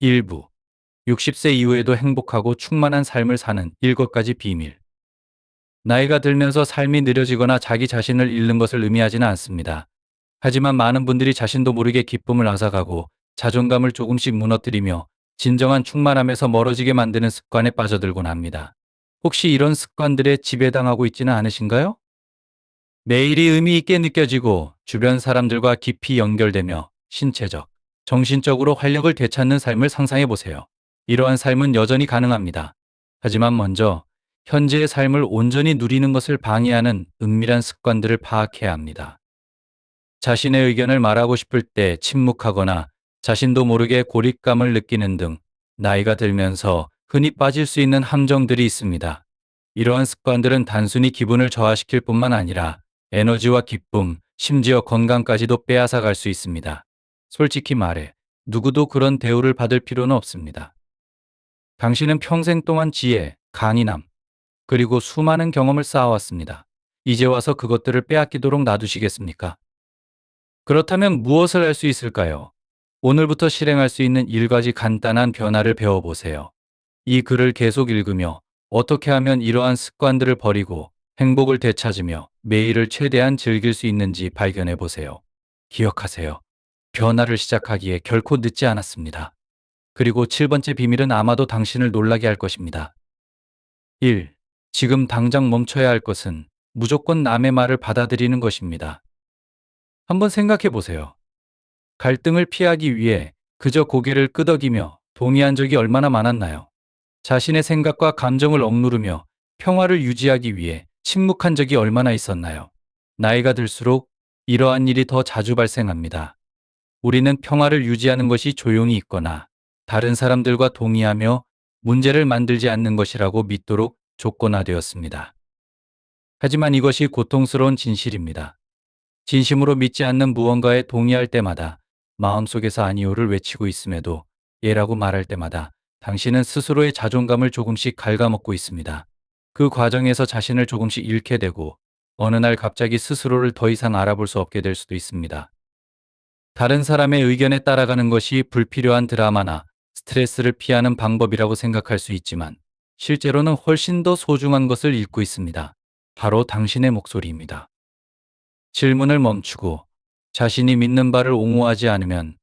일부 60세 이후에도 행복하고 충만한 삶을 사는 7가지 비밀. 나이가 들면서 삶이 느려지거나 자기 자신을 잃는 것을 의미하지는 않습니다. 하지만 많은 분들이 자신도 모르게 기쁨을 앗아가고 자존감을 조금씩 무너뜨리며 진정한 충만함에서 멀어지게 만드는 습관에 빠져들곤 합니다. 혹시 이런 습관들에 지배당하고 있지는 않으신가요? 매일이 의미 있게 느껴지고 주변 사람들과 깊이 연결되며 신체적, 정신적으로 활력을 되찾는 삶을 상상해 보세요. 이러한 삶은 여전히 가능합니다. 하지만 먼저 현재의 삶을 온전히 누리는 것을 방해하는 은밀한 습관들을 파악해야 합니다. 자신의 의견을 말하고 싶을 때 침묵하거나 자신도 모르게 고립감을 느끼는 등 나이가 들면서 흔히 빠질 수 있는 함정들이 있습니다. 이러한 습관들은 단순히 기분을 저하시킬 뿐만 아니라 에너지와 기쁨, 심지어 건강까지도 빼앗아 갈 수 있습니다. 솔직히 말해, 누구도 그런 대우를 받을 필요는 없습니다. 당신은 평생 동안 지혜, 강인함, 그리고 수많은 경험을 쌓아왔습니다. 이제 와서 그것들을 빼앗기도록 놔두시겠습니까? 그렇다면 무엇을 할 수 있을까요? 오늘부터 실행할 수 있는 1가지 간단한 변화를 배워보세요. 이 글을 계속 읽으며 어떻게 하면 이러한 습관들을 버리고 행복을 되찾으며 매일을 최대한 즐길 수 있는지 발견해 보세요. 기억하세요. 변화를 시작하기에 결코 늦지 않았습니다. 그리고 7번째 비밀은 아마도 당신을 놀라게 할 것입니다. 1. 지금 당장 멈춰야 할 것은 무조건 남의 말을 받아들이는 것입니다. 한번 생각해 보세요. 갈등을 피하기 위해 그저 고개를 끄덕이며 동의한 적이 얼마나 많았나요? 자신의 생각과 감정을 억누르며 평화를 유지하기 위해 침묵한 적이 얼마나 있었나요? 나이가 들수록 이러한 일이 더 자주 발생합니다. 우리는 평화를 유지하는 것이 조용히 있거나 다른 사람들과 동의하며 문제를 만들지 않는 것이라고 믿도록 조건화되었습니다. 하지만 이것이 고통스러운 진실입니다. 진심으로 믿지 않는 무언가에 동의할 때마다 마음속에서 아니오를 외치고 있음에도 예라고 말할 때마다 당신은 스스로의 자존감을 조금씩 갉아먹고 있습니다. 그 과정에서 자신을 조금씩 잃게 되고 어느 날 갑자기 스스로를 더 이상 알아볼 수 없게 될 수도 있습니다. 다른 사람의 의견에 따라가는 것이 불필요한 드라마나 스트레스를 피하는 방법이라고 생각할 수 있지만 실제로는 훨씬 더 소중한 것을 잃고 있습니다. 바로 당신의 목소리입니다. 질문을 멈추고 자신이 믿는 바를 옹호하지 않으면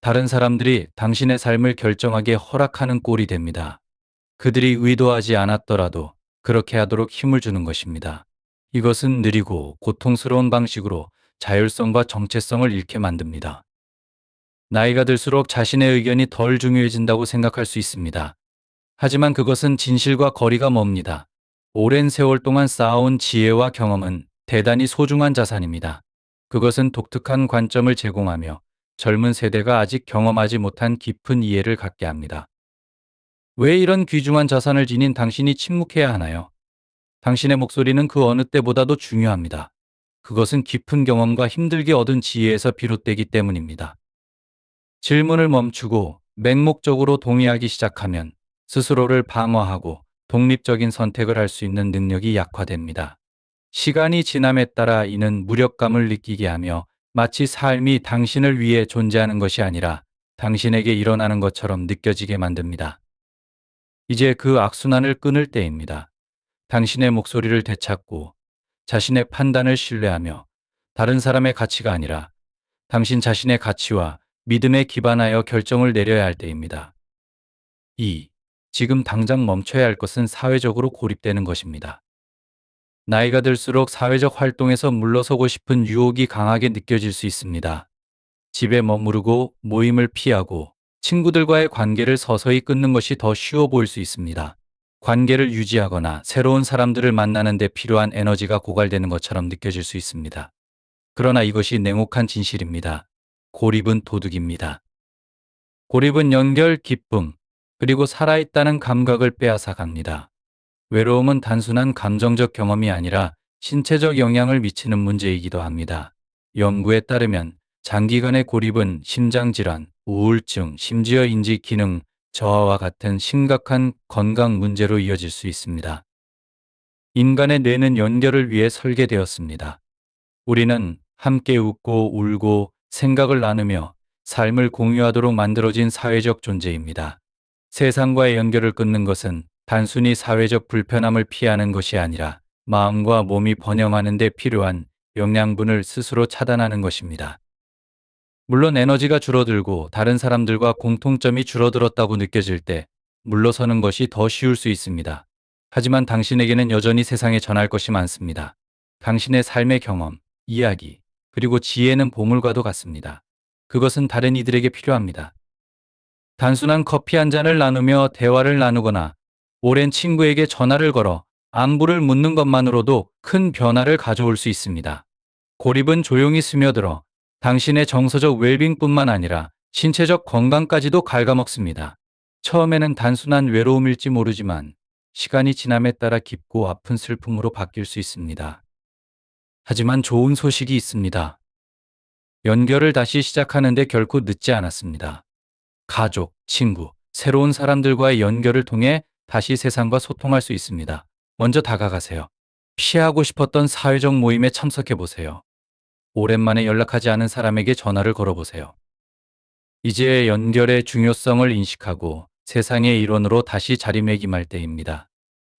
다른 사람들이 당신의 삶을 결정하게 허락하는 꼴이 됩니다. 그들이 의도하지 않았더라도 그렇게 하도록 힘을 주는 것입니다. 이것은 느리고 고통스러운 방식으로 자율성과 정체성을 잃게 만듭니다. 나이가 들수록 자신의 의견이 덜 중요해진다고 생각할 수 있습니다. 하지만 그것은 진실과 거리가 멉니다. 오랜 세월 동안 쌓아온 지혜와 경험은 대단히 소중한 자산입니다. 그것은 독특한 관점을 제공하며 젊은 세대가 아직 경험하지 못한 깊은 이해를 갖게 합니다. 왜 이런 귀중한 자산을 지닌 당신이 침묵해야 하나요? 당신의 목소리는 그 어느 때보다도 중요합니다. 그것은 깊은 경험과 힘들게 얻은 지혜에서 비롯되기 때문입니다. 질문을 멈추고 맹목적으로 동의하기 시작하면 스스로를 방어하고 독립적인 선택을 할 수 있는 능력이 약화됩니다. 시간이 지남에 따라 이는 무력감을 느끼게 하며 마치 삶이 당신을 위해 존재하는 것이 아니라 당신에게 일어나는 것처럼 느껴지게 만듭니다. 이제 그 악순환을 끊을 때입니다. 당신의 목소리를 되찾고 자신의 판단을 신뢰하며 다른 사람의 가치가 아니라 당신 자신의 가치와 믿음에 기반하여 결정을 내려야 할 때입니다. 2. 지금 당장 멈춰야 할 것은 사회적으로 고립되는 것입니다. 나이가 들수록 사회적 활동에서 물러서고 싶은 유혹이 강하게 느껴질 수 있습니다. 집에 머무르고 모임을 피하고 친구들과의 관계를 서서히 끊는 것이 더 쉬워 보일 수 있습니다. 관계를 유지하거나 새로운 사람들을 만나는 데 필요한 에너지가 고갈되는 것처럼 느껴질 수 있습니다. 그러나 이것이 냉혹한 진실입니다. 고립은 도둑입니다. 고립은 연결, 기쁨, 그리고 살아있다는 감각을 빼앗아 갑니다. 외로움은 단순한 감정적 경험이 아니라 신체적 영향을 미치는 문제이기도 합니다. 연구에 따르면 장기간의 고립은 심장질환, 우울증, 심지어 인지 기능 저하와 같은 심각한 건강 문제로 이어질 수 있습니다. 인간의 뇌는 연결을 위해 설계되었습니다. 우리는 함께 웃고 울고 생각을 나누며 삶을 공유하도록 만들어진 사회적 존재입니다. 세상과의 연결을 끊는 것은 단순히 사회적 불편함을 피하는 것이 아니라 마음과 몸이 번영하는 데 필요한 영양분을 스스로 차단하는 것입니다. 물론 에너지가 줄어들고 다른 사람들과 공통점이 줄어들었다고 느껴질 때 물러서는 것이 더 쉬울 수 있습니다. 하지만 당신에게는 여전히 세상에 전할 것이 많습니다. 당신의 삶의 경험, 이야기, 그리고 지혜는 보물과도 같습니다. 그것은 다른 이들에게 필요합니다. 단순한 커피 한 잔을 나누며 대화를 나누거나 오랜 친구에게 전화를 걸어 안부를 묻는 것만으로도 큰 변화를 가져올 수 있습니다. 고립은 조용히 스며들어 당신의 정서적 웰빙뿐만 아니라 신체적 건강까지도 갉아먹습니다. 처음에는 단순한 외로움일지 모르지만 시간이 지남에 따라 깊고 아픈 슬픔으로 바뀔 수 있습니다. 하지만 좋은 소식이 있습니다. 연결을 다시 시작하는데 결코 늦지 않았습니다. 가족, 친구, 새로운 사람들과의 연결을 통해 다시 세상과 소통할 수 있습니다. 먼저 다가가세요. 피하고 싶었던 사회적 모임에 참석해 보세요. 오랜만에 연락하지 않은 사람에게 전화를 걸어보세요. 이제 연결의 중요성을 인식하고 세상의 일원으로 다시 자리매김할 때입니다.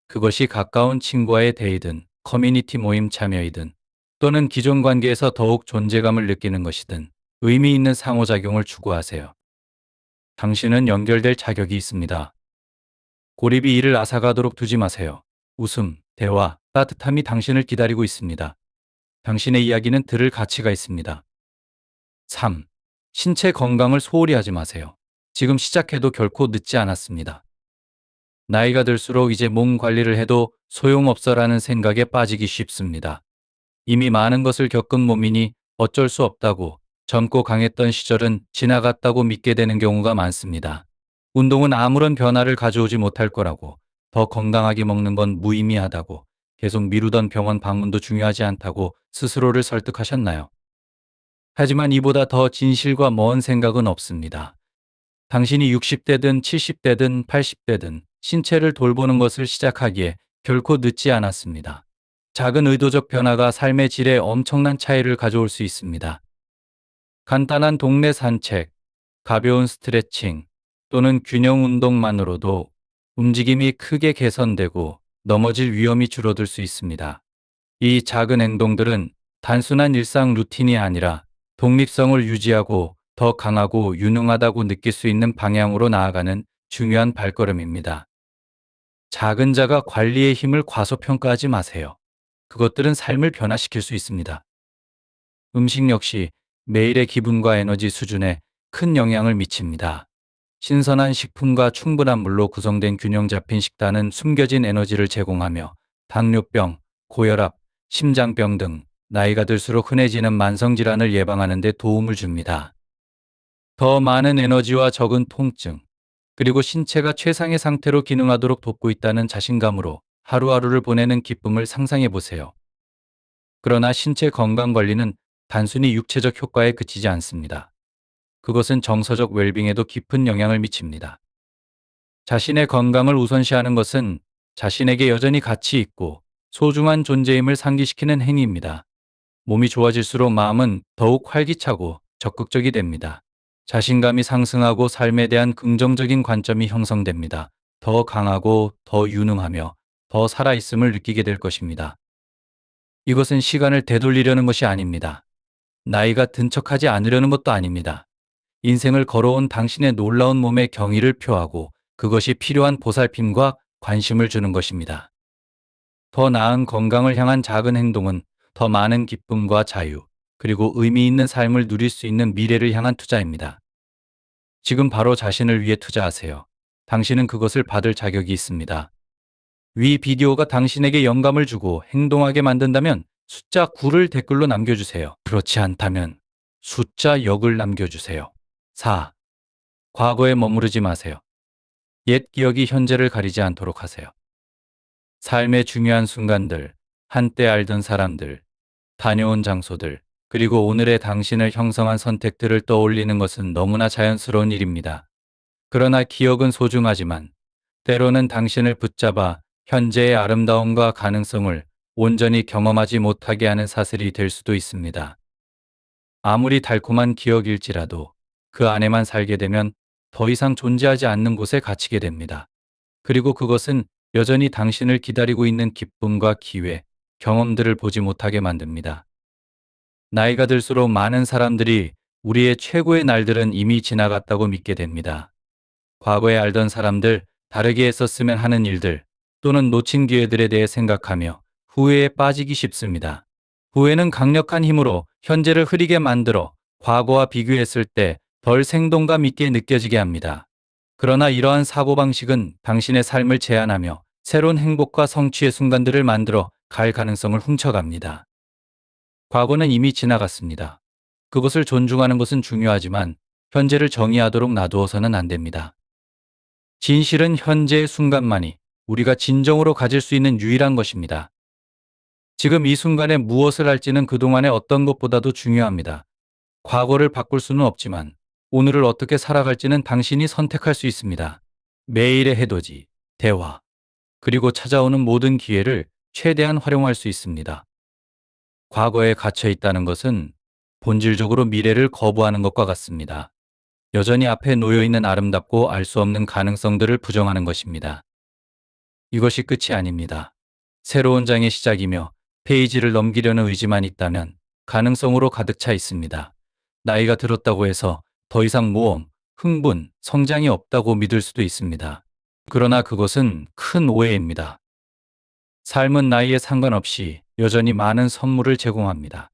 그것이 가까운 친구와의 대의든 커뮤니티 모임 참여이든 또는 기존 관계에서 더욱 존재감을 느끼는 것이든 의미 있는 상호작용을 추구하세요. 당신은 연결될 자격이 있습니다. 고립이 이를 앗아가도록 두지 마세요. 웃음, 대화, 따뜻함이 당신을 기다리고 있습니다. 당신의 이야기는 들을 가치가 있습니다. 3. 신체 건강을 소홀히 하지 마세요. 지금 시작해도 결코 늦지 않았습니다. 나이가 들수록 이제 몸 관리를 해도 소용없어라는 생각에 빠지기 쉽습니다. 이미 많은 것을 겪은 몸이니 어쩔 수 없다고, 젊고 강했던 시절은 지나갔다고 믿게 되는 경우가 많습니다. 운동은 아무런 변화를 가져오지 못할 거라고, 더 건강하게 먹는 건 무의미하다고, 계속 미루던 병원 방문도 중요하지 않다고 스스로를 설득하셨나요? 하지만 이보다 더 진실과 먼 생각은 없습니다. 당신이 60대든 70대든 80대든 신체를 돌보는 것을 시작하기에 결코 늦지 않았습니다. 작은 의도적 변화가 삶의 질에 엄청난 차이를 가져올 수 있습니다. 간단한 동네 산책, 가벼운 스트레칭 또는 균형 운동만으로도 움직임이 크게 개선되고 넘어질 위험이 줄어들 수 있습니다. 이 작은 행동들은 단순한 일상 루틴이 아니라 독립성을 유지하고 더 강하고 유능하다고 느낄 수 있는 방향으로 나아가는 중요한 발걸음입니다. 작은 자가 관리의 힘을 과소평가하지 마세요. 그것들은 삶을 변화시킬 수 있습니다. 음식 역시 매일의 기분과 에너지 수준에 큰 영향을 미칩니다. 신선한 식품과 충분한 물로 구성된 균형 잡힌 식단은 숨겨진 에너지를 제공하며 당뇨병, 고혈압, 심장병 등 나이가 들수록 흔해지는 만성질환을 예방하는 데 도움을 줍니다. 더 많은 에너지와 적은 통증, 그리고 신체가 최상의 상태로 기능하도록 돕고 있다는 자신감으로 하루하루를 보내는 기쁨을 상상해 보세요. 그러나 신체 건강 관리는 단순히 육체적 효과에 그치지 않습니다. 그것은 정서적 웰빙에도 깊은 영향을 미칩니다. 자신의 건강을 우선시하는 것은 자신에게 여전히 가치 있고 소중한 존재임을 상기시키는 행위입니다. 몸이 좋아질수록 마음은 더욱 활기차고 적극적이 됩니다. 자신감이 상승하고 삶에 대한 긍정적인 관점이 형성됩니다. 더 강하고 더 유능하며 더 살아있음을 느끼게 될 것입니다. 이것은 시간을 되돌리려는 것이 아닙니다. 나이가 든 척하지 않으려는 것도 아닙니다. 인생을 걸어온 당신의 놀라운 몸에 경의를 표하고 그것이 필요한 보살핌과 관심을 주는 것입니다. 더 나은 건강을 향한 작은 행동은 더 많은 기쁨과 자유, 그리고 의미 있는 삶을 누릴 수 있는 미래를 향한 투자입니다. 지금 바로 자신을 위해 투자하세요. 당신은 그것을 받을 자격이 있습니다. 위 비디오가 당신에게 영감을 주고 행동하게 만든다면 숫자 9를 댓글로 남겨주세요. 그렇지 않다면 숫자 0을 남겨주세요. 4. 과거에 머무르지 마세요. 옛 기억이 현재를 가리지 않도록 하세요. 삶의 중요한 순간들, 한때 알던 사람들, 다녀온 장소들, 그리고 오늘의 당신을 형성한 선택들을 떠올리는 것은 너무나 자연스러운 일입니다. 그러나 기억은 소중하지만 때로는 당신을 붙잡아 현재의 아름다움과 가능성을 온전히 경험하지 못하게 하는 사슬이 될 수도 있습니다. 아무리 달콤한 기억일지라도 그 안에만 살게 되면 더 이상 존재하지 않는 곳에 갇히게 됩니다. 그리고 그것은 여전히 당신을 기다리고 있는 기쁨과 기회, 경험들을 보지 못하게 만듭니다. 나이가 들수록 많은 사람들이 우리의 최고의 날들은 이미 지나갔다고 믿게 됩니다. 과거에 알던 사람들, 다르게 했었으면 하는 일들, 또는 놓친 기회들에 대해 생각하며 후회에 빠지기 쉽습니다. 후회는 강력한 힘으로 현재를 흐리게 만들어 과거와 비교했을 때 덜 생동감 있게 느껴지게 합니다. 그러나 이러한 사고방식은 당신의 삶을 제한하며 새로운 행복과 성취의 순간들을 만들어 갈 가능성을 훔쳐갑니다. 과거는 이미 지나갔습니다. 그것을 존중하는 것은 중요하지만 현재를 정의하도록 놔두어서는 안 됩니다. 진실은 현재의 순간만이 우리가 진정으로 가질 수 있는 유일한 것입니다. 지금 이 순간에 무엇을 할지는 그동안의 어떤 것보다도 중요합니다. 과거를 바꿀 수는 없지만 오늘을 어떻게 살아갈지는 당신이 선택할 수 있습니다. 매일의 해돋이, 대화, 그리고 찾아오는 모든 기회를 최대한 활용할 수 있습니다. 과거에 갇혀 있다는 것은 본질적으로 미래를 거부하는 것과 같습니다. 여전히 앞에 놓여 있는 아름답고 알 수 없는 가능성들을 부정하는 것입니다. 이것이 끝이 아닙니다. 새로운 장의 시작이며 페이지를 넘기려는 의지만 있다면 가능성으로 가득 차 있습니다. 나이가 들었다고 해서 더 이상 모험, 흥분, 성장이 없다고 믿을 수도 있습니다. 그러나 그것은 큰 오해입니다. 삶은 나이에 상관없이 여전히 많은 선물을 제공합니다.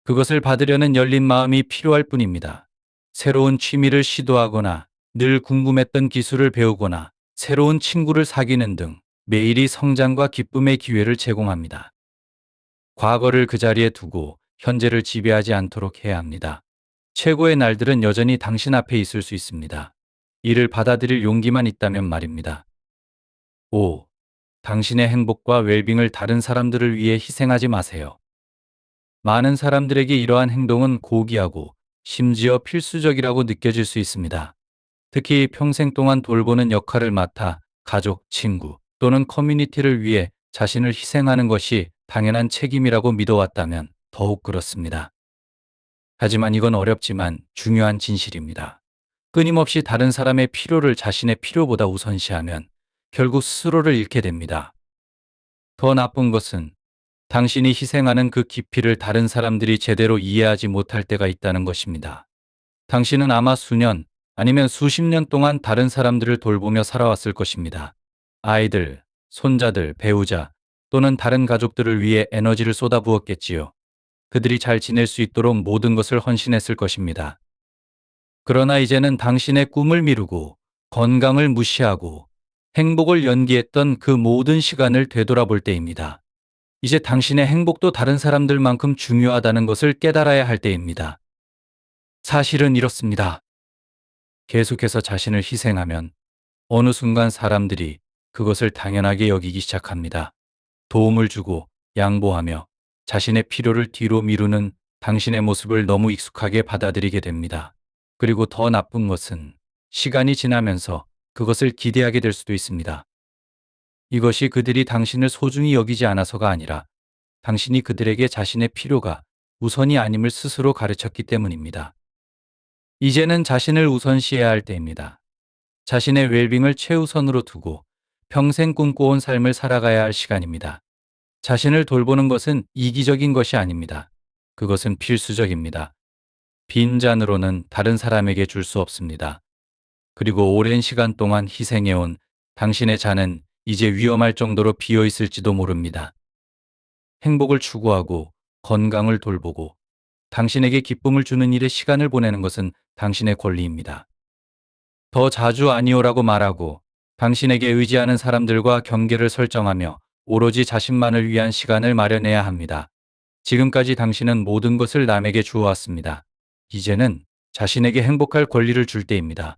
그것을 받으려는 열린 마음이 필요할 뿐입니다. 새로운 취미를 시도하거나 늘 궁금했던 기술을 배우거나 새로운 친구를 사귀는 등 매일이 성장과 기쁨의 기회를 제공합니다. 과거를 그 자리에 두고 현재를 지배하지 않도록 해야 합니다. 최고의 날들은 여전히 당신 앞에 있을 수 있습니다. 이를 받아들일 용기만 있다면 말입니다. 5. 당신의 행복과 웰빙을 다른 사람들을 위해 희생하지 마세요. 많은 사람들에게 이러한 행동은 고귀하고 심지어 필수적이라고 느껴질 수 있습니다. 특히 평생 동안 돌보는 역할을 맡아 가족, 친구 또는 커뮤니티를 위해 자신을 희생하는 것이 당연한 책임이라고 믿어왔다면 더욱 그렇습니다. 하지만 이건 어렵지만 중요한 진실입니다. 끊임없이 다른 사람의 필요를 자신의 필요보다 우선시하면 결국 스스로를 잃게 됩니다. 더 나쁜 것은 당신이 희생하는 그 깊이를 다른 사람들이 제대로 이해하지 못할 때가 있다는 것입니다. 당신은 아마 수년 아니면 수십 년 동안 다른 사람들을 돌보며 살아왔을 것입니다. 아이들, 손자들, 배우자 또는 다른 가족들을 위해 에너지를 쏟아부었겠지요. 그들이 잘 지낼 수 있도록 모든 것을 헌신했을 것입니다. 그러나 이제는 당신의 꿈을 미루고 건강을 무시하고 행복을 연기했던 그 모든 시간을 되돌아볼 때입니다. 이제 당신의 행복도 다른 사람들만큼 중요하다는 것을 깨달아야 할 때입니다. 사실은 이렇습니다. 계속해서 자신을 희생하면 어느 순간 사람들이 그것을 당연하게 여기기 시작합니다. 도움을 주고 양보하며 자신의 필요를 뒤로 미루는 당신의 모습을 너무 익숙하게 받아들이게 됩니다. 그리고 더 나쁜 것은 시간이 지나면서 그것을 기대하게 될 수도 있습니다. 이것이 그들이 당신을 소중히 여기지 않아서가 아니라 당신이 그들에게 자신의 필요가 우선이 아님을 스스로 가르쳤기 때문입니다. 이제는 자신을 우선시해야 할 때입니다. 자신의 웰빙을 최우선으로 두고 평생 꿈꿔온 삶을 살아가야 할 시간입니다. 자신을 돌보는 것은 이기적인 것이 아닙니다. 그것은 필수적입니다. 빈 잔으로는 다른 사람에게 줄 수 없습니다. 그리고 오랜 시간 동안 희생해온 당신의 잔은 이제 위험할 정도로 비어 있을지도 모릅니다. 행복을 추구하고 건강을 돌보고 당신에게 기쁨을 주는 일에 시간을 보내는 것은 당신의 권리입니다. 더 자주 아니오라고 말하고 당신에게 의지하는 사람들과 경계를 설정하며 오로지 자신만을 위한 시간을 마련해야 합니다. 지금까지 당신은 모든 것을 남에게 주어왔습니다. 이제는 자신에게 행복할 권리를 줄 때입니다.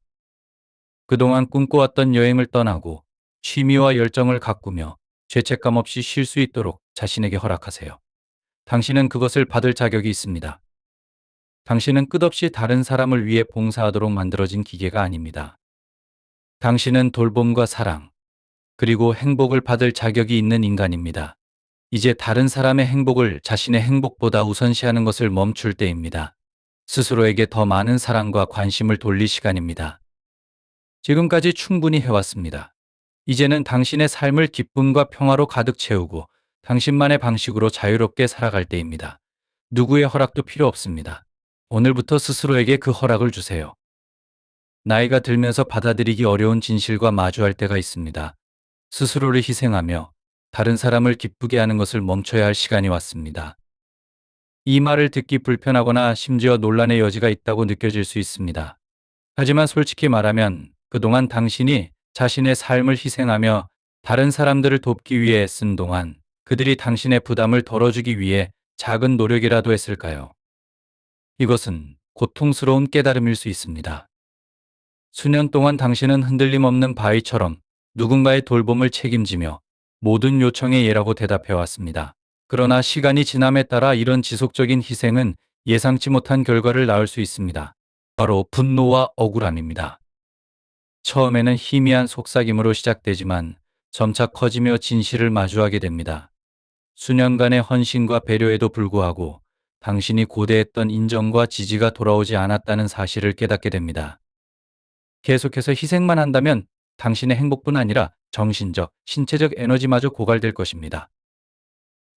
그동안 꿈꿔왔던 여행을 떠나고 취미와 열정을 가꾸며 죄책감 없이 쉴 수 있도록 자신에게 허락하세요. 당신은 그것을 받을 자격이 있습니다. 당신은 끝없이 다른 사람을 위해 봉사하도록 만들어진 기계가 아닙니다. 당신은 돌봄과 사랑, 그리고 행복을 받을 자격이 있는 인간입니다. 이제 다른 사람의 행복을 자신의 행복보다 우선시하는 것을 멈출 때입니다. 스스로에게 더 많은 사랑과 관심을 돌릴 시간입니다. 지금까지 충분히 해왔습니다. 이제는 당신의 삶을 기쁨과 평화로 가득 채우고 당신만의 방식으로 자유롭게 살아갈 때입니다. 누구의 허락도 필요 없습니다. 오늘부터 스스로에게 그 허락을 주세요. 나이가 들면서 받아들이기 어려운 진실과 마주할 때가 있습니다. 스스로를 희생하며 다른 사람을 기쁘게 하는 것을 멈춰야 할 시간이 왔습니다. 이 말을 듣기 불편하거나 심지어 논란의 여지가 있다고 느껴질 수 있습니다. 하지만 솔직히 말하면 그동안 당신이 자신의 삶을 희생하며 다른 사람들을 돕기 위해 애쓴 동안 그들이 당신의 부담을 덜어주기 위해 작은 노력이라도 했을까요? 이것은 고통스러운 깨달음일 수 있습니다. 수년 동안 당신은 흔들림 없는 바위처럼 누군가의 돌봄을 책임지며 모든 요청에 예라고 대답해 왔습니다. 그러나 시간이 지남에 따라 이런 지속적인 희생은 예상치 못한 결과를 낳을 수 있습니다. 바로 분노와 억울함입니다. 처음에는 희미한 속삭임으로 시작되지만 점차 커지며 진실을 마주하게 됩니다. 수년간의 헌신과 배려에도 불구하고 당신이 고대했던 인정과 지지가 돌아오지 않았다는 사실을 깨닫게 됩니다. 계속해서 희생만 한다면 당신의 행복뿐 아니라 정신적, 신체적 에너지마저 고갈될 것입니다.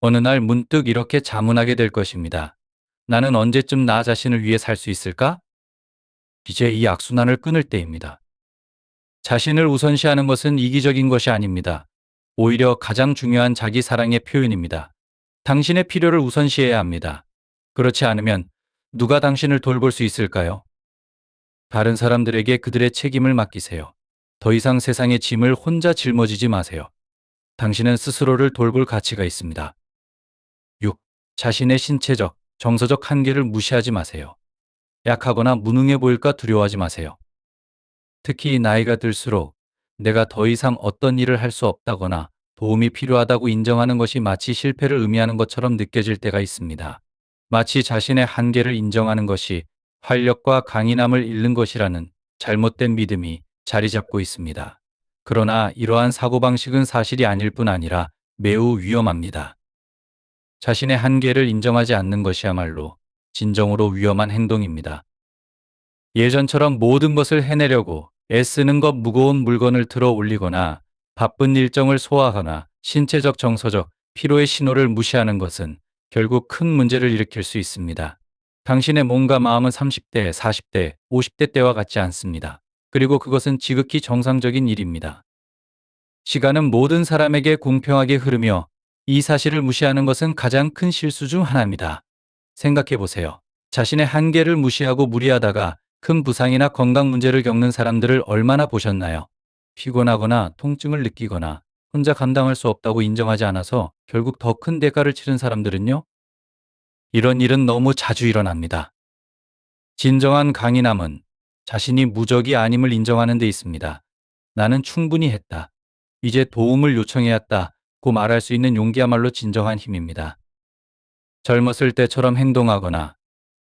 어느 날 문득 이렇게 자문하게 될 것입니다. 나는 언제쯤 나 자신을 위해 살 수 있을까? 이제 이 악순환을 끊을 때입니다. 자신을 우선시하는 것은 이기적인 것이 아닙니다. 오히려 가장 중요한 자기 사랑의 표현입니다. 당신의 필요를 우선시해야 합니다. 그렇지 않으면 누가 당신을 돌볼 수 있을까요? 다른 사람들에게 그들의 책임을 맡기세요. 더 이상 세상의 짐을 혼자 짊어지지 마세요. 당신은 스스로를 돌볼 가치가 있습니다. 6. 자신의 신체적, 정서적 한계를 무시하지 마세요. 약하거나 무능해 보일까 두려워하지 마세요. 특히 나이가 들수록 내가 더 이상 어떤 일을 할 수 없다거나 도움이 필요하다고 인정하는 것이 마치 실패를 의미하는 것처럼 느껴질 때가 있습니다. 마치 자신의 한계를 인정하는 것이 활력과 강인함을 잃는 것이라는 잘못된 믿음이 자리 잡고 있습니다. 그러나 이러한 사고방식은 사실이 아닐 뿐 아니라 매우 위험합니다. 자신의 한계를 인정하지 않는 것이야말로 진정으로 위험한 행동입니다. 예전처럼 모든 것을 해내려고 애쓰는 것 무거운 물건을 들어 올리거나 바쁜 일정을 소화하거나 신체적 정서적 피로의 신호를 무시하는 것은 결국 큰 문제를 일으킬 수 있습니다. 당신의 몸과 마음은 30대, 40대, 50대 때와 같지 않습니다. 그리고 그것은 지극히 정상적인 일입니다. 시간은 모든 사람에게 공평하게 흐르며 이 사실을 무시하는 것은 가장 큰 실수 중 하나입니다. 생각해 보세요. 자신의 한계를 무시하고 무리하다가 큰 부상이나 건강 문제를 겪는 사람들을 얼마나 보셨나요? 피곤하거나 통증을 느끼거나 혼자 감당할 수 없다고 인정하지 않아서 결국 더 큰 대가를 치른 사람들은요? 이런 일은 너무 자주 일어납니다. 진정한 강인함은 자신이 무적이 아님을 인정하는 데 있습니다. 나는 충분히 했다. 이제 도움을 요청해야 했다고 말할 수 있는 용기야말로 진정한 힘입니다. 젊었을 때처럼 행동하거나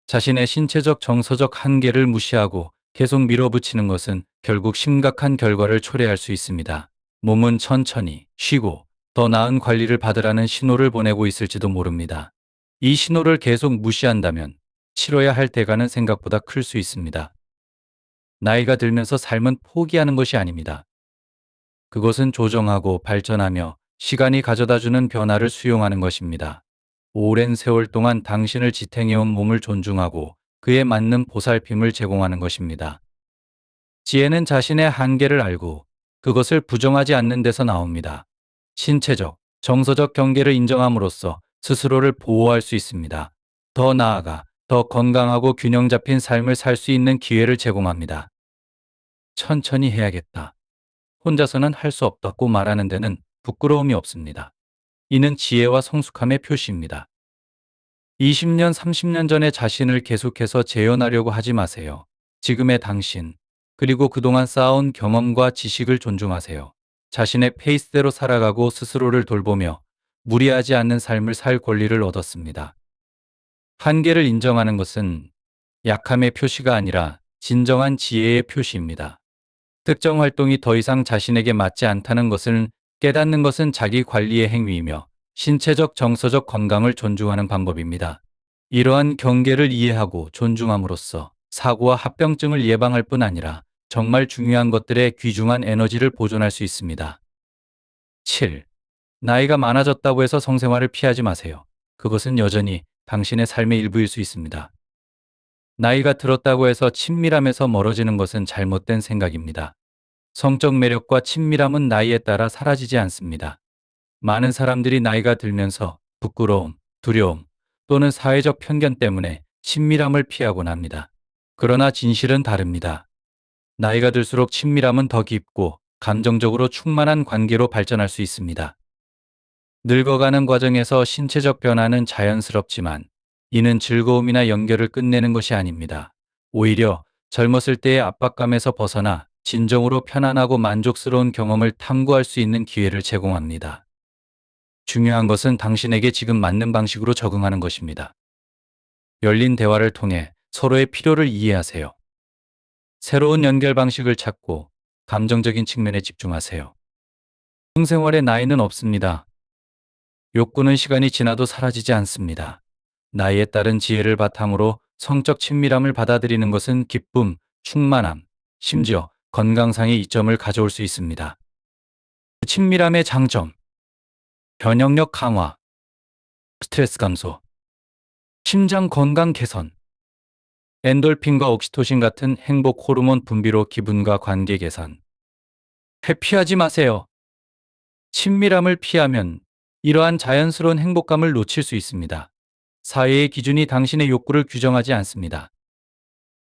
자신의 신체적 정서적 한계를 무시하고 계속 밀어붙이는 것은 결국 심각한 결과를 초래할 수 있습니다. 몸은 천천히 쉬고 더 나은 관리를 받으라는 신호를 보내고 있을지도 모릅니다. 이 신호를 계속 무시한다면 치러야 할 대가는 생각보다 클 수 있습니다. 나이가 들면서 삶은 포기하는 것이 아닙니다. 그것은 조정하고 발전하며 시간이 가져다주는 변화를 수용하는 것입니다. 오랜 세월 동안 당신을 지탱해온 몸을 존중하고 그에 맞는 보살핌을 제공하는 것입니다. 지혜는 자신의 한계를 알고 그것을 부정하지 않는 데서 나옵니다. 신체적, 정서적 경계를 인정함으로써 스스로를 보호할 수 있습니다. 더 나아가 더 건강하고 균형 잡힌 삶을 살 수 있는 기회를 제공합니다. 천천히 해야겠다. 혼자서는 할 수 없다고 말하는 데는 부끄러움이 없습니다. 이는 지혜와 성숙함의 표시입니다. 20년, 30년 전의 자신을 계속해서 재현하려고 하지 마세요. 지금의 당신, 그리고 그동안 쌓아온 경험과 지식을 존중하세요. 자신의 페이스대로 살아가고 스스로를 돌보며 무리하지 않는 삶을 살 권리를 얻었습니다. 한계를 인정하는 것은 약함의 표시가 아니라 진정한 지혜의 표시입니다. 특정 활동이 더 이상 자신에게 맞지 않다는 것을 깨닫는 것은 자기 관리의 행위이며 신체적 정서적 건강을 존중하는 방법입니다. 이러한 경계를 이해하고 존중함으로써 사고와 합병증을 예방할 뿐 아니라 정말 중요한 것들의 귀중한 에너지를 보존할 수 있습니다. 7. 나이가 많아졌다고 해서 성생활을 피하지 마세요. 그것은 여전히 당신의 삶의 일부일 수 있습니다. 나이가 들었다고 해서 친밀함에서 멀어지는 것은 잘못된 생각입니다. 성적 매력과 친밀함은 나이에 따라 사라지지 않습니다. 많은 사람들이 나이가 들면서 부끄러움, 두려움 또는 사회적 편견 때문에 친밀함을 피하곤 합니다. 그러나 진실은 다릅니다. 나이가 들수록 친밀함은 더 깊고 감정적으로 충만한 관계로 발전할 수 있습니다. 늙어가는 과정에서 신체적 변화는 자연스럽지만 이는 즐거움이나 연결을 끝내는 것이 아닙니다. 오히려 젊었을 때의 압박감에서 벗어나 진정으로 편안하고 만족스러운 경험을 탐구할 수 있는 기회를 제공합니다. 중요한 것은 당신에게 지금 맞는 방식으로 적응하는 것입니다. 열린 대화를 통해 서로의 필요를 이해하세요. 새로운 연결 방식을 찾고 감정적인 측면에 집중하세요. 성생활의 나이는 없습니다. 욕구는 시간이 지나도 사라지지 않습니다. 나이에 따른 지혜를 바탕으로 성적 친밀함을 받아들이는 것은 기쁨, 충만함, 심지어 건강상의 이점을 가져올 수 있습니다. 친밀함의 장점, 변형력 강화, 스트레스 감소, 심장 건강 개선, 엔돌핀과 옥시토신 같은 행복 호르몬 분비로 기분과 관계 개선. 회피하지 마세요. 친밀함을 피하면 이러한 자연스러운 행복감을 놓칠 수 있습니다. 사회의 기준이 당신의 욕구를 규정하지 않습니다.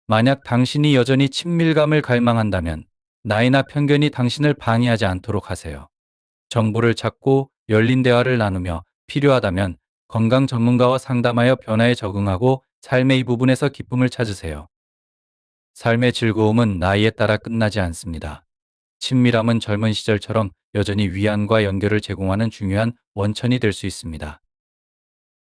만약 당신이 여전히 친밀감을 갈망한다면 나이나 편견이 당신을 방해하지 않도록 하세요. 정보를 찾고 열린 대화를 나누며 필요하다면 건강 전문가와 상담하여 변화에 적응하고 삶의 이 부분에서 기쁨을 찾으세요. 삶의 즐거움은 나이에 따라 끝나지 않습니다. 친밀함은 젊은 시절처럼 여전히 위안과 연결을 제공하는 중요한 원천이 될 수 있습니다.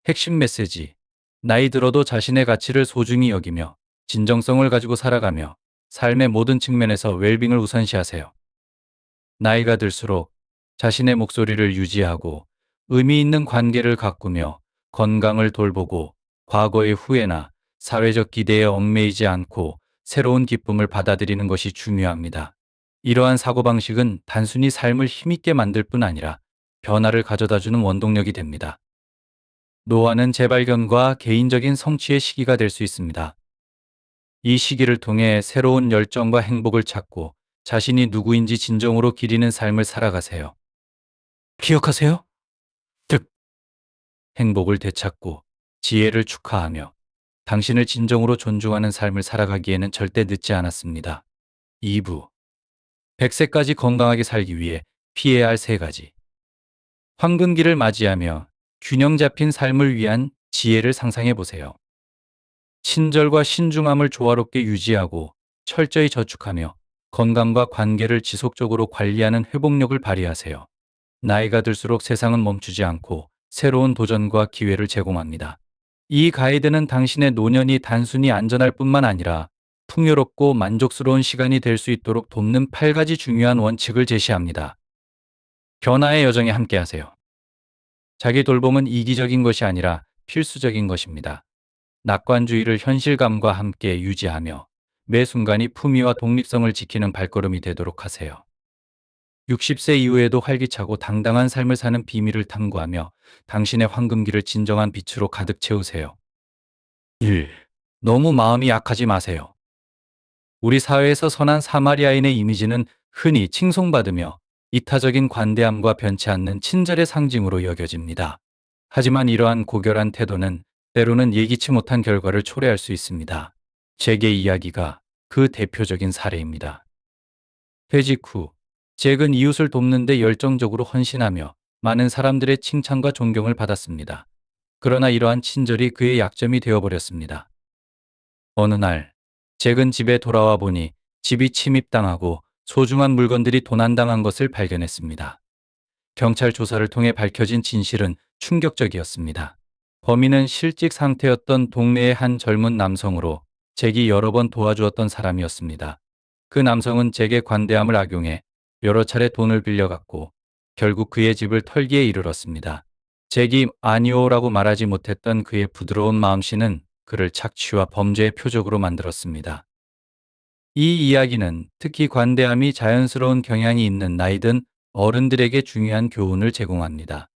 핵심 메시지. 나이 들어도 자신의 가치를 소중히 여기며 진정성을 가지고 살아가며 삶의 모든 측면에서 웰빙을 우선시하세요. 나이가 들수록 자신의 목소리를 유지하고 의미 있는 관계를 가꾸며 건강을 돌보고 과거의 후회나 사회적 기대에 얽매이지 않고 새로운 기쁨을 받아들이는 것이 중요합니다. 이러한 사고방식은 단순히 삶을 힘있게 만들 뿐 아니라 변화를 가져다주는 원동력이 됩니다. 노화는 재발견과 개인적인 성취의 시기가 될 수 있습니다. 이 시기를 통해 새로운 열정과 행복을 찾고 자신이 누구인지 진정으로 기리는 삶을 살아가세요. 기억하세요? 즉, 행복을 되찾고 지혜를 축하하며 당신을 진정으로 존중하는 삶을 살아가기에는 절대 늦지 않았습니다. 2부. 100세까지 건강하게 살기 위해 피해야 할 3가지. 황금기를 맞이하며 균형 잡힌 삶을 위한 지혜를 상상해 보세요. 친절과 신중함을 조화롭게 유지하고 철저히 저축하며 건강과 관계를 지속적으로 관리하는 회복력을 발휘하세요. 나이가 들수록 세상은 멈추지 않고 새로운 도전과 기회를 제공합니다. 이 가이드는 당신의 노년이 단순히 안전할 뿐만 아니라 풍요롭고 만족스러운 시간이 될 수 있도록 돕는 8가지 중요한 원칙을 제시합니다. 변화의 여정에 함께하세요. 자기 돌봄은 이기적인 것이 아니라 필수적인 것입니다. 낙관주의를 현실감과 함께 유지하며 매 순간이 품위와 독립성을 지키는 발걸음이 되도록 하세요. 60세 이후에도 활기차고 당당한 삶을 사는 비밀을 탐구하며 당신의 황금기를 진정한 빛으로 가득 채우세요. 1. 너무 마음이 약하지 마세요. 우리 사회에서 선한 사마리아인의 이미지는 흔히 칭송받으며 이타적인 관대함과 변치 않는 친절의 상징으로 여겨집니다. 하지만 이러한 고결한 태도는 때로는 예기치 못한 결과를 초래할 수 있습니다. 제게 이야기가 그 대표적인 사례입니다. 퇴직 후 잭은 이웃을 돕는 데 열정적으로 헌신하며 많은 사람들의 칭찬과 존경을 받았습니다. 그러나 이러한 친절이 그의 약점이 되어버렸습니다. 어느 날 잭은 집에 돌아와 보니 집이 침입당하고 소중한 물건들이 도난당한 것을 발견했습니다. 경찰 조사를 통해 밝혀진 진실은 충격적이었습니다. 범인은 실직 상태였던 동네의 한 젊은 남성으로 잭이 여러 번 도와주었던 사람이었습니다. 그 남성은 잭의 관대함을 악용해 여러 차례 돈을 빌려갔고 결국 그의 집을 털기에 이르렀습니다. 제기 아니오라고 말하지 못했던 그의 부드러운 마음씨는 그를 착취와 범죄의 표적으로 만들었습니다. 이 이야기는 특히 관대함이 자연스러운 경향이 있는 나이든 어른들에게 중요한 교훈을 제공합니다.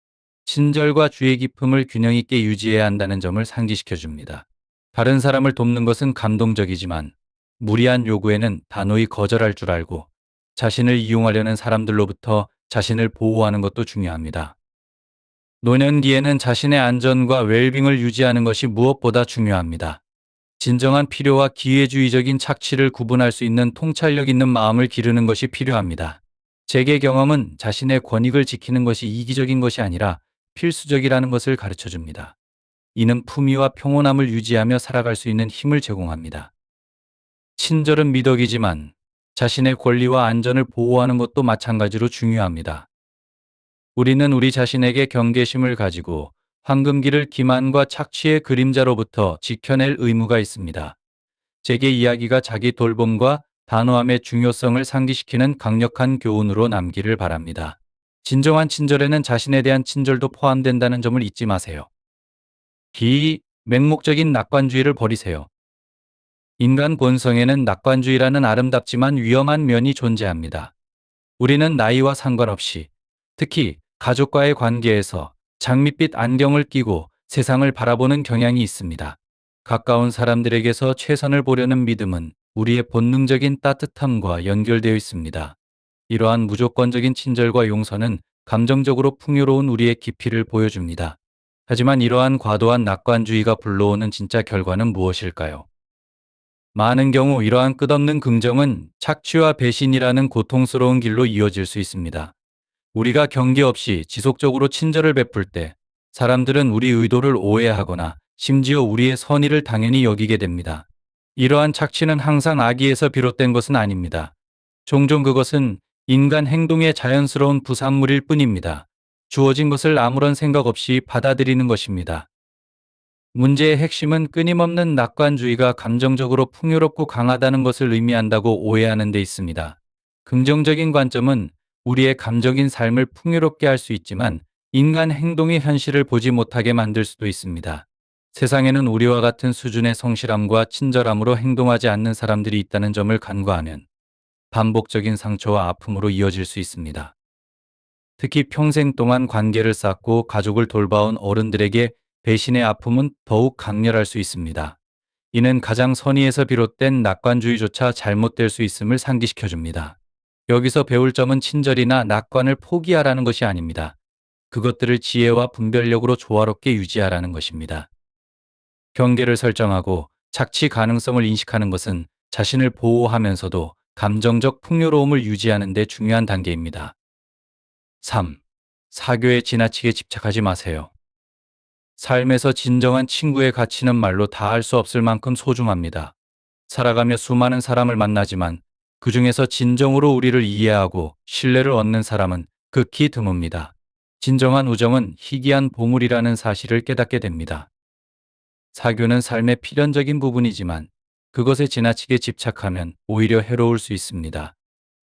친절과 주의 깊음을 균형 있게 유지해야 한다는 점을 상기시켜 줍니다. 다른 사람을 돕는 것은 감동적이지만 무리한 요구에는 단호히 거절할 줄 알고 자신을 이용하려는 사람들로부터 자신을 보호하는 것도 중요합니다. 노년기에는 자신의 안전과 웰빙을 유지하는 것이 무엇보다 중요합니다. 진정한 필요와 기회주의적인 착취를 구분할 수 있는 통찰력 있는 마음을 기르는 것이 필요합니다. 재계 경험은 자신의 권익을 지키는 것이 이기적인 것이 아니라 필수적이라는 것을 가르쳐 줍니다. 이는 품위와 평온함을 유지하며 살아갈 수 있는 힘을 제공합니다. 친절은 미덕이지만 자신의 권리와 안전을 보호하는 것도 마찬가지로 중요합니다. 우리는 우리 자신에게 경계심을 가지고 황금기를 기만과 착취의 그림자로부터 지켜낼 의무가 있습니다. 제게 이야기가 자기 돌봄과 단호함의 중요성을 상기시키는 강력한 교훈으로 남기를 바랍니다. 진정한 친절에는 자신에 대한 친절도 포함된다는 점을 잊지 마세요. 맹목적인 낙관주의를 버리세요. 인간 본성에는 낙관주의라는 아름답지만 위험한 면이 존재합니다. 우리는 나이와 상관없이 특히 가족과의 관계에서 장밋빛 안경을 끼고 세상을 바라보는 경향이 있습니다. 가까운 사람들에게서 최선을 보려는 믿음은 우리의 본능적인 따뜻함과 연결되어 있습니다. 이러한 무조건적인 친절과 용서는 감정적으로 풍요로운 우리의 깊이를 보여줍니다. 하지만 이러한 과도한 낙관주의가 불러오는 진짜 결과는 무엇일까요? 많은 경우 이러한 끝없는 긍정은 착취와 배신이라는 고통스러운 길로 이어질 수 있습니다. 우리가 경계 없이 지속적으로 친절을 베풀 때 사람들은 우리 의도를 오해하거나 심지어 우리의 선의를 당연히 여기게 됩니다. 이러한 착취는 항상 악의에서 비롯된 것은 아닙니다. 종종 그것은 인간 행동의 자연스러운 부산물일 뿐입니다. 주어진 것을 아무런 생각 없이 받아들이는 것입니다. 문제의 핵심은 끊임없는 낙관주의가 감정적으로 풍요롭고 강하다는 것을 의미한다고 오해하는 데 있습니다. 긍정적인 관점은 우리의 감정인 삶을 풍요롭게 할 수 있지만 인간 행동의 현실을 보지 못하게 만들 수도 있습니다. 세상에는 우리와 같은 수준의 성실함과 친절함으로 행동하지 않는 사람들이 있다는 점을 간과하면 반복적인 상처와 아픔으로 이어질 수 있습니다. 특히 평생 동안 관계를 쌓고 가족을 돌봐온 어른들에게 배신의 아픔은 더욱 강렬할 수 있습니다. 이는 가장 선의에서 비롯된 낙관주의조차 잘못될 수 있음을 상기시켜 줍니다. 여기서 배울 점은 친절이나 낙관을 포기하라는 것이 아닙니다. 그것들을 지혜와 분별력으로 조화롭게 유지하라는 것입니다. 경계를 설정하고 착취 가능성을 인식하는 것은 자신을 보호하면서도 감정적 풍요로움을 유지하는 데 중요한 단계입니다. 3. 사교에 지나치게 집착하지 마세요. 삶에서 진정한 친구의 가치는 말로 다 할 수 없을 만큼 소중합니다. 살아가며 수많은 사람을 만나지만 그 중에서 진정으로 우리를 이해하고 신뢰를 얻는 사람은 극히 드뭅니다. 진정한 우정은 희귀한 보물이라는 사실을 깨닫게 됩니다. 사교는 삶의 필연적인 부분이지만 그것에 지나치게 집착하면 오히려 해로울 수 있습니다.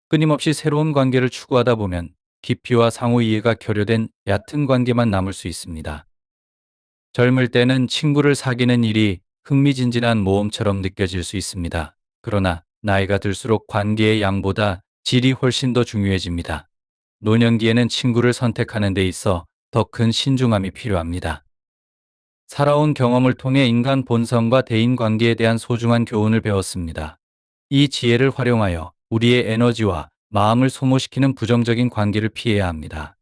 끊임없이 새로운 관계를 추구하다 보면 깊이와 상호 이해가 결여된 얕은 관계만 남을 수 있습니다. 젊을 때는 친구를 사귀는 일이 흥미진진한 모험처럼 느껴질 수 있습니다. 그러나 나이가 들수록 관계의 양보다 질이 훨씬 더 중요해집니다. 노년기에는 친구를 선택하는 데 있어 더 큰 신중함이 필요합니다. 살아온 경험을 통해 인간 본성과 대인 관계에 대한 소중한 교훈을 배웠습니다. 이 지혜를 활용하여 우리의 에너지와 마음을 소모시키는 부정적인 관계를 피해야 합니다.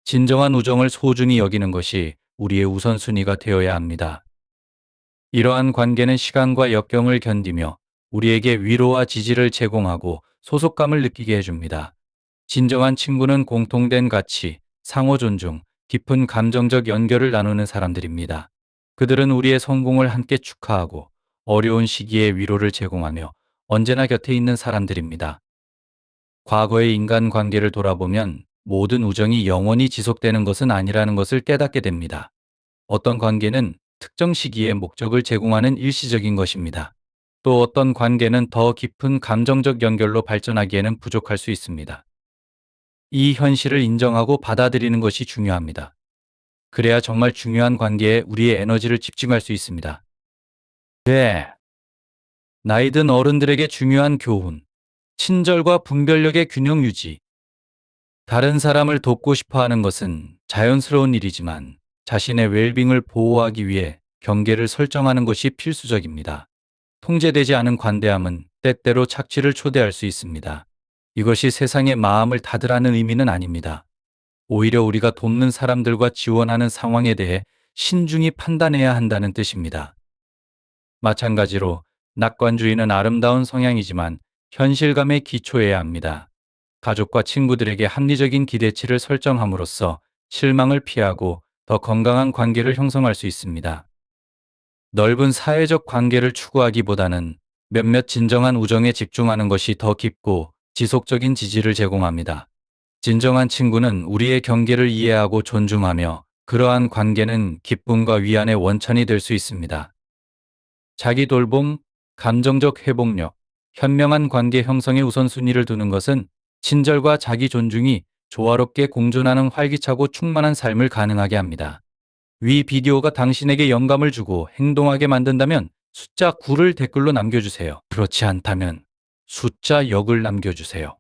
진정한 우정을 소중히 여기는 것이 우리의 우선순위가 되어야 합니다. 이러한 관계는 시간과 역경을 견디며 우리에게 위로와 지지를 제공하고 소속감을 느끼게 해줍니다. 진정한 친구는 공통된 가치, 상호 존중, 깊은 감정적 연결을 나누는 사람들입니다. 그들은 우리의 성공을 함께 축하하고 어려운 시기에 위로를 제공하며 언제나 곁에 있는 사람들입니다. 과거의 인간관계를 돌아보면 모든 우정이 영원히 지속되는 것은 아니라는 것을 깨닫게 됩니다. 어떤 관계는 특정 시기에 목적을 제공하는 일시적인 것입니다. 또 어떤 관계는 더 깊은 감정적 연결로 발전하기에는 부족할 수 있습니다. 이 현실을 인정하고 받아들이는 것이 중요합니다. 그래야 정말 중요한 관계에 우리의 에너지를 집중할 수 있습니다. 네. 나이 든 어른들에게 중요한 교훈. 친절과 분별력의 균형 유지. 다른 사람을 돕고 싶어 하는 것은 자연스러운 일이지만 자신의 웰빙을 보호하기 위해 경계를 설정하는 것이 필수적입니다. 통제되지 않은 관대함은 때때로 착취를 초래할 수 있습니다. 이것이 세상의 마음을 닫으라는 의미는 아닙니다. 오히려 우리가 돕는 사람들과 지원하는 상황에 대해 신중히 판단해야 한다는 뜻입니다. 마찬가지로 낙관주의는 아름다운 성향이지만 현실감에 기초해야 합니다. 가족과 친구들에게 합리적인 기대치를 설정함으로써 실망을 피하고 더 건강한 관계를 형성할 수 있습니다. 넓은 사회적 관계를 추구하기보다는 몇몇 진정한 우정에 집중하는 것이 더 깊고 지속적인 지지를 제공합니다. 진정한 친구는 우리의 경계를 이해하고 존중하며 그러한 관계는 기쁨과 위안의 원천이 될 수 있습니다. 자기 돌봄, 감정적 회복력, 현명한 관계 형성의 우선순위를 두는 것은 친절과 자기 존중이 조화롭게 공존하는 활기차고 충만한 삶을 가능하게 합니다. 위 비디오가 당신에게 영감을 주고 행동하게 만든다면 숫자 9를 댓글로 남겨주세요. 그렇지 않다면 숫자 0을 남겨주세요.